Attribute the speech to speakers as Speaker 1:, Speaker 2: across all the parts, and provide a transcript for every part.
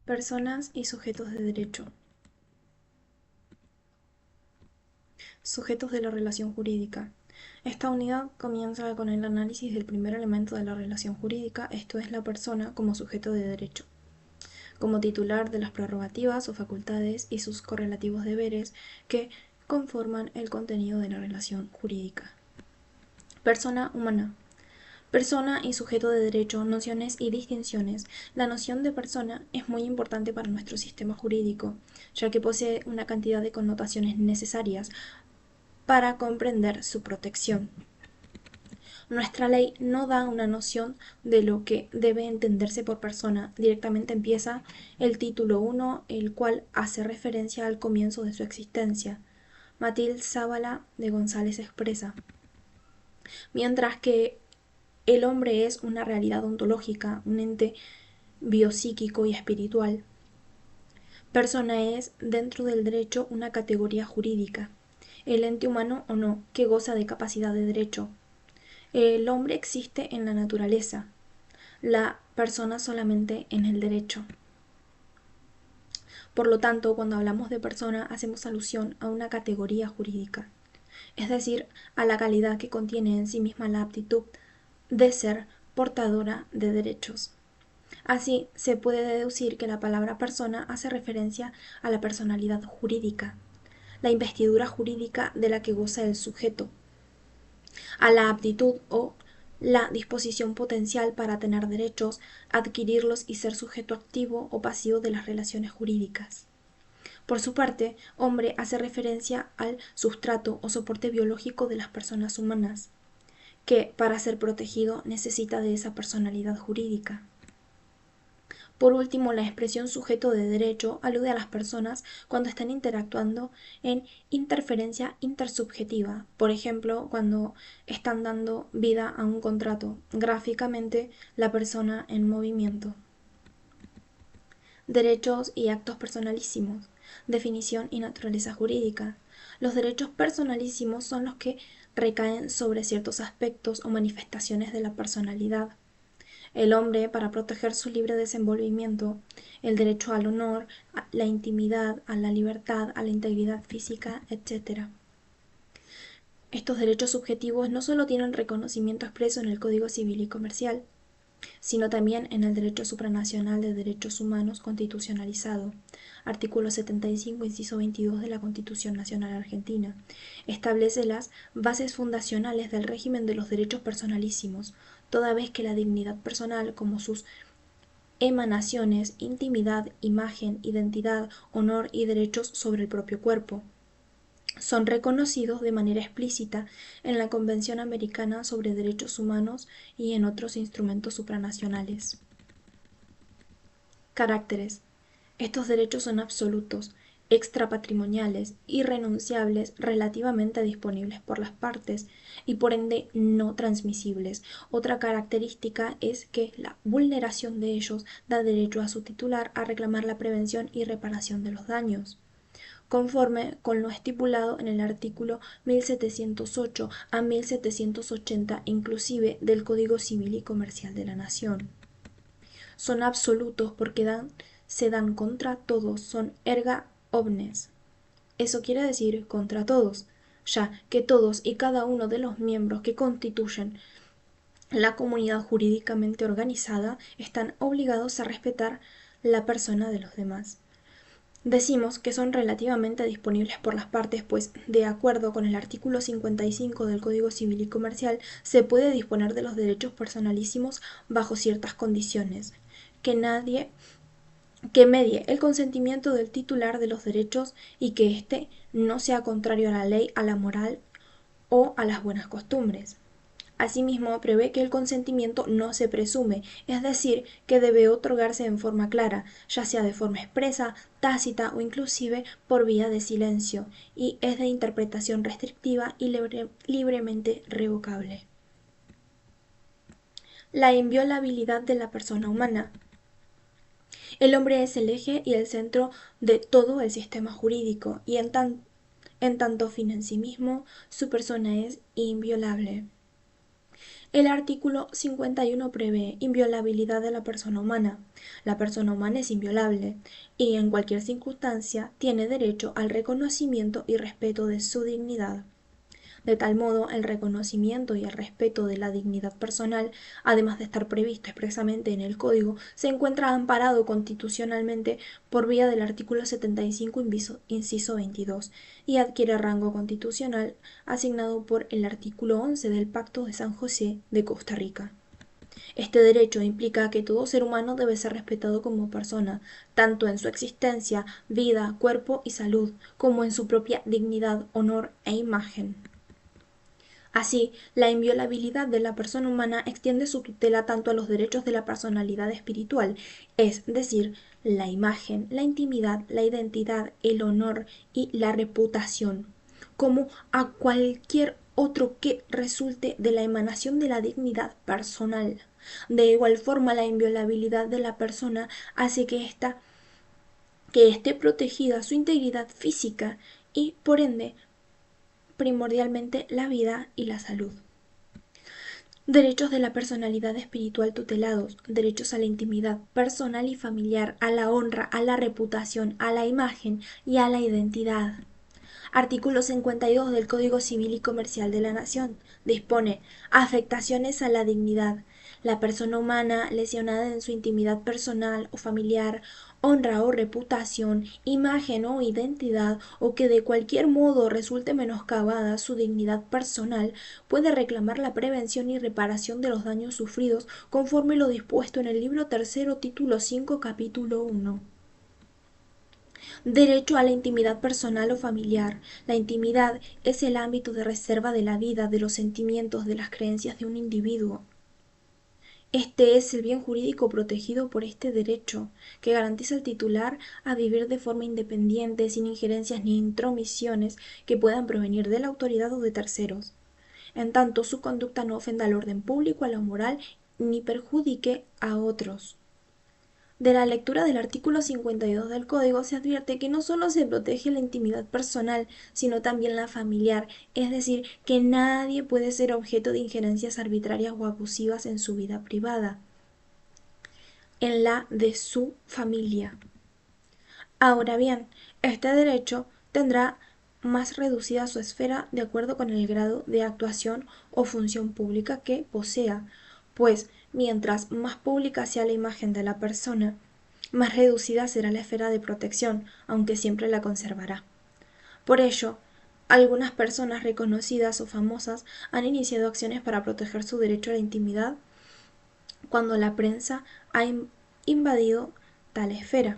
Speaker 1: Personas y sujetos de derecho. Sujetos de la relación jurídica. Esta unidad comienza con el análisis del primer elemento de la relación jurídica, esto es la persona como sujeto de derecho, como titular de las prerrogativas o facultades y sus correlativos deberes que conforman el contenido de la relación jurídica. Persona humana. Persona y sujeto de derecho, nociones y distinciones. La noción de persona es muy importante para nuestro sistema jurídico, ya que posee una cantidad de connotaciones necesarias para comprender su protección. Nuestra ley no da una noción de lo que debe entenderse por persona. Directamente empieza el título 1, el cual hace referencia al comienzo de su existencia. Matilde Zavala de González expresa. Mientras que el hombre es una realidad ontológica, un ente biopsíquico y espiritual. Persona es, dentro del derecho, una categoría jurídica. El ente humano o no, que goza de capacidad de derecho. El hombre existe en la naturaleza, la persona solamente en el derecho. Por lo tanto, cuando hablamos de persona, hacemos alusión a una categoría jurídica, es decir, a la calidad que contiene en sí misma la aptitud de ser portadora de derechos. Así, se puede deducir que la palabra persona hace referencia a la personalidad jurídica, la investidura jurídica de la que goza el sujeto, a la aptitud o la disposición potencial para tener derechos, adquirirlos y ser sujeto activo o pasivo de las relaciones jurídicas. Por su parte, hombre hace referencia al sustrato o soporte biológico de las personas humanas, que, para ser protegido, necesita de esa personalidad jurídica. Por último, la expresión sujeto de derecho alude a las personas cuando están interactuando en interferencia intersubjetiva, por ejemplo, cuando están dando vida a un contrato, gráficamente la persona en movimiento. Derechos y actos personalísimos. Definición y naturaleza jurídica. Los derechos personalísimos son los que recaen sobre ciertos aspectos o manifestaciones de la personalidad. El hombre, para proteger su libre desenvolvimiento, el derecho al honor, a la intimidad, a la libertad, a la integridad física, etc. Estos derechos subjetivos no solo tienen reconocimiento expreso en el Código Civil y Comercial, sino también en el Derecho Supranacional de Derechos Humanos constitucionalizado, artículo 75, inciso 22 de la Constitución Nacional Argentina. Establece las bases fundacionales del régimen de los derechos personalísimos, toda vez que la dignidad personal, como sus emanaciones, intimidad, imagen, identidad, honor y derechos sobre el propio cuerpo, son reconocidos de manera explícita en la Convención Americana sobre Derechos Humanos y en otros instrumentos supranacionales. Caracteres. Estos derechos son absolutos, extrapatrimoniales, irrenunciables, relativamente disponibles por las partes y por ende no transmisibles. Otra característica es que la vulneración de ellos da derecho a su titular a reclamar la prevención y reparación de los daños, conforme con lo estipulado en el artículo 1708 a 1780 inclusive del Código Civil y Comercial de la Nación. Son absolutos porque se dan contra todos, son erga omnes. Eso quiere decir contra todos, ya que todos y cada uno de los miembros que constituyen la comunidad jurídicamente organizada están obligados a respetar la persona de los demás. Decimos que son relativamente disponibles por las partes, pues, de acuerdo con el artículo 55 del Código Civil y Comercial, se puede disponer de los derechos personalísimos bajo ciertas condiciones, que medie el consentimiento del titular de los derechos y que éste no sea contrario a la ley, a la moral o a las buenas costumbres. Asimismo, prevé que el consentimiento no se presume, es decir, que debe otorgarse en forma clara, ya sea de forma expresa, tácita o inclusive por vía de silencio, y es de interpretación restrictiva y libremente revocable. La inviolabilidad de la persona humana. El hombre es el eje y el centro de todo el sistema jurídico, y en tanto fin en sí mismo, su persona es inviolable. El artículo 51 prevé inviolabilidad de la persona humana. La persona humana es inviolable y en cualquier circunstancia tiene derecho al reconocimiento y respeto de su dignidad. De tal modo, el reconocimiento y el respeto de la dignidad personal, además de estar previsto expresamente en el Código, se encuentra amparado constitucionalmente por vía del artículo 75, inciso 22, y adquiere rango constitucional asignado por el artículo 11 del Pacto de San José de Costa Rica. Este derecho implica que todo ser humano debe ser respetado como persona, tanto en su existencia, vida, cuerpo y salud, como en su propia dignidad, honor e imagen. Así, la inviolabilidad de la persona humana extiende su tutela tanto a los derechos de la personalidad espiritual, es decir, la imagen, la intimidad, la identidad, el honor y la reputación, como a cualquier otro que resulte de la emanación de la dignidad personal. De igual forma, la inviolabilidad de la persona hace que esté protegida su integridad física y, por ende, primordialmente la vida y la salud. Derechos de la personalidad espiritual tutelados, derechos a la intimidad personal y familiar, a la honra, a la reputación, a la imagen y a la identidad. Artículo 52 del Código Civil y Comercial de la Nación dispone afectaciones a la dignidad. La persona humana lesionada en su intimidad personal o familiar, honra o reputación, imagen o identidad, o que de cualquier modo resulte menoscabada su dignidad personal, puede reclamar la prevención y reparación de los daños sufridos conforme lo dispuesto en el libro tercero, título 5, capítulo 1. Derecho a la intimidad personal o familiar. La intimidad es el ámbito de reserva de la vida, de los sentimientos, de las creencias de un individuo. Este es el bien jurídico protegido por este derecho, que garantiza al titular a vivir de forma independiente, sin injerencias ni intromisiones que puedan provenir de la autoridad o de terceros, en tanto su conducta no ofenda al orden público, a la moral, ni perjudique a otros. De la lectura del artículo 52 del Código se advierte que no solo se protege la intimidad personal, sino también la familiar, es decir, que nadie puede ser objeto de injerencias arbitrarias o abusivas en su vida privada, en la de su familia. Ahora bien, este derecho tendrá más reducida su esfera de acuerdo con el grado de actuación o función pública que posea, pues mientras más pública sea la imagen de la persona, más reducida será la esfera de protección, aunque siempre la conservará. Por ello, algunas personas reconocidas o famosas han iniciado acciones para proteger su derecho a la intimidad cuando la prensa ha invadido tal esfera.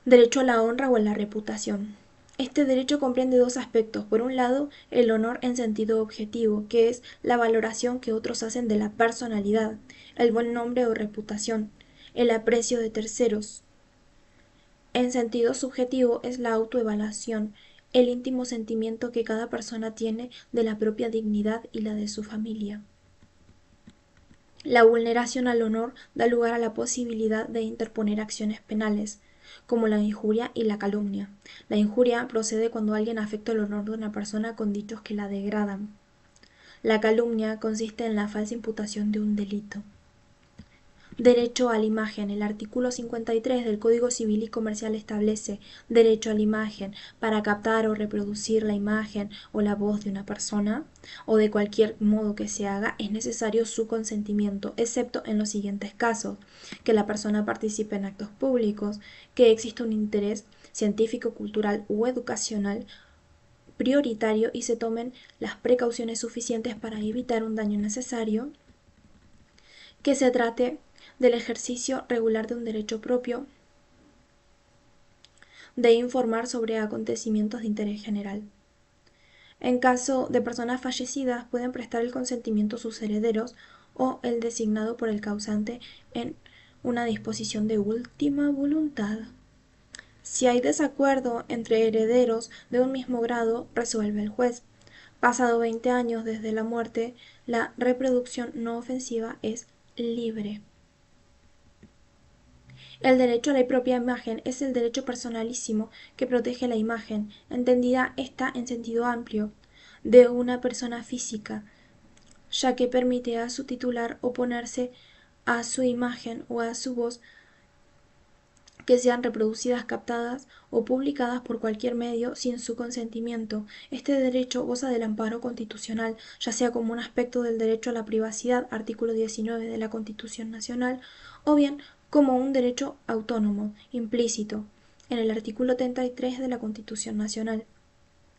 Speaker 1: Derecho a la honra o a la reputación. Este derecho comprende dos aspectos. Por un lado, el honor en sentido objetivo, que es la valoración que otros hacen de la personalidad, el buen nombre o reputación, el aprecio de terceros. En sentido subjetivo es la autoevaluación, el íntimo sentimiento que cada persona tiene de la propia dignidad y la de su familia. La vulneración al honor da lugar a la posibilidad de interponer acciones penales, como la injuria y la calumnia. La injuria procede cuando alguien afecta el honor de una persona con dichos que la degradan. La calumnia consiste en la falsa imputación de un delito. Derecho a la imagen. El artículo 53 del Código Civil y Comercial establece derecho a la imagen para captar o reproducir la imagen o la voz de una persona o de cualquier modo que se haga es necesario su consentimiento, excepto en los siguientes casos: que la persona participe en actos públicos, que exista un interés científico, cultural u educacional prioritario y se tomen las precauciones suficientes para evitar un daño innecesario, que se trate del ejercicio regular de un derecho propio de informar sobre acontecimientos de interés general. En caso de personas fallecidas, pueden prestar el consentimiento sus herederos o el designado por el causante en una disposición de última voluntad. Si hay desacuerdo entre herederos de un mismo grado, resuelve el juez. Pasado 20 años desde la muerte, la reproducción no ofensiva es libre. El derecho a la propia imagen es el derecho personalísimo que protege la imagen, entendida esta en sentido amplio, de una persona física, ya que permite a su titular oponerse a su imagen o a su voz que sean reproducidas, captadas o publicadas por cualquier medio sin su consentimiento. Este derecho goza del amparo constitucional, ya sea como un aspecto del derecho a la privacidad, artículo 19 de la Constitución Nacional, o bien como un derecho autónomo, implícito, en el artículo 33 de la Constitución Nacional.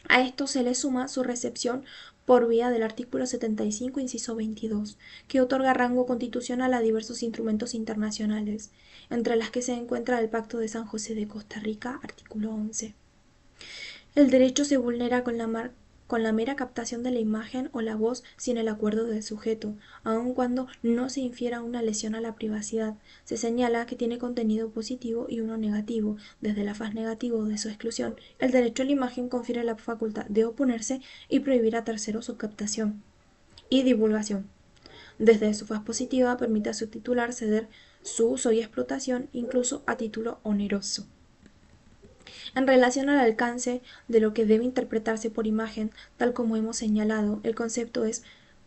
Speaker 1: A esto se le suma su recepción por vía del artículo 75, inciso 22, que otorga rango constitucional a diversos instrumentos internacionales, entre las que se encuentra el Pacto de San José de Costa Rica, artículo 11. El derecho se vulnera con la mera captación de la imagen o la voz sin el acuerdo del sujeto, aun cuando no se infiera una lesión a la privacidad. Se señala que tiene contenido positivo y uno negativo. Desde la faz negativo de su exclusión, el derecho a la imagen confiere la facultad de oponerse y prohibir a terceros su captación y divulgación. Desde su faz positiva permite a su titular ceder su uso y explotación incluso a título oneroso. En relación al alcance de lo que debe interpretarse por imagen, tal como hemos señalado, el concepto es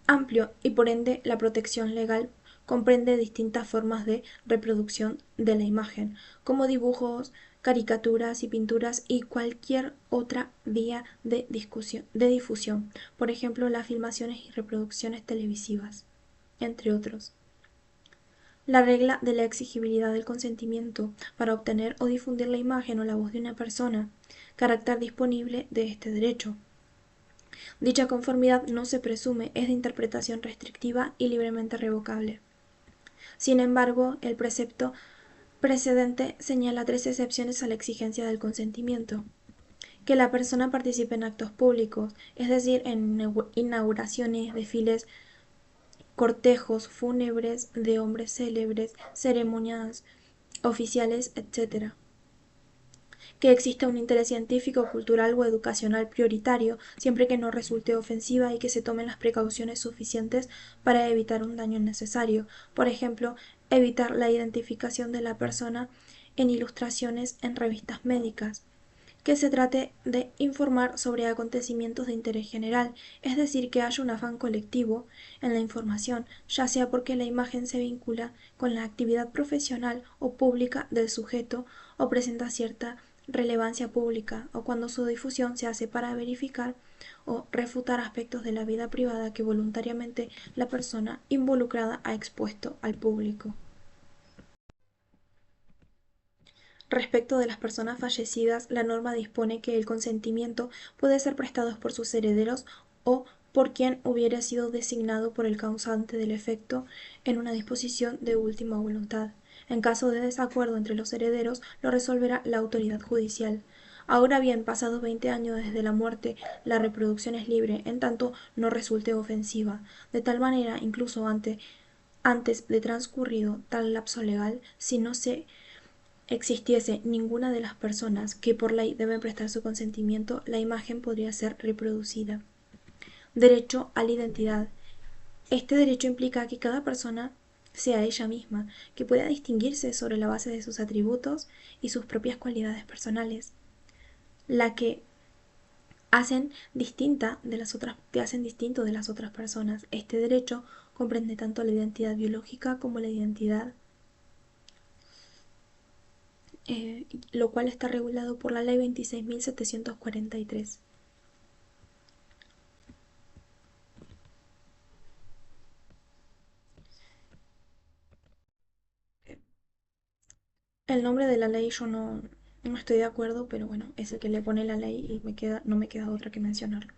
Speaker 1: amplio y por ende la protección legal comprende distintas formas de reproducción de la imagen, como dibujos, caricaturas y pinturas y cualquier otra vía de difusión, por ejemplo las filmaciones y reproducciones televisivas, entre otros. La regla de la exigibilidad del consentimiento para obtener o difundir la imagen o la voz de una persona, carácter disponible de este derecho. Dicha conformidad no se presume, es de interpretación restrictiva y libremente revocable. Sin embargo, el precepto precedente señala tres excepciones a la exigencia del consentimiento: que la persona participe en actos públicos, es decir, en inauguraciones, desfiles, cortejos fúnebres de hombres célebres, ceremonias oficiales, etc. Que exista un interés científico, cultural o educacional prioritario, siempre que no resulte ofensiva y que se tomen las precauciones suficientes para evitar un daño innecesario. Por ejemplo, evitar la identificación de la persona en ilustraciones en revistas médicas. Que se trate de informar sobre acontecimientos de interés general, es decir, que haya un afán colectivo en la información, ya sea porque la imagen se vincula con la actividad profesional o pública del sujeto o presenta cierta relevancia pública, o cuando su difusión se hace para verificar o refutar aspectos de la vida privada que voluntariamente la persona involucrada ha expuesto al público. Respecto de las personas fallecidas, la norma dispone que el consentimiento puede ser prestado por sus herederos o por quien hubiera sido designado por el causante del efecto en una disposición de última voluntad. En caso de desacuerdo entre los herederos, lo resolverá la autoridad judicial. Ahora bien, pasados 20 años desde la muerte, la reproducción es libre, en tanto no resulte ofensiva. De tal manera, incluso antes de transcurrido tal lapso legal, si no se existiese ninguna de las personas que por ley deben prestar su consentimiento, la imagen podría ser reproducida. Derecho a la identidad. Este derecho implica que cada persona sea ella misma, que pueda distinguirse sobre la base de sus atributos y sus propias cualidades personales, la que te hacen distinto de las otras personas. Este derecho comprende tanto la identidad biológica como la identidad lo cual está regulado por la Ley 26.743. El nombre de la ley yo no estoy de acuerdo, pero bueno, es el que le pone la ley y no me queda otra que mencionarlo.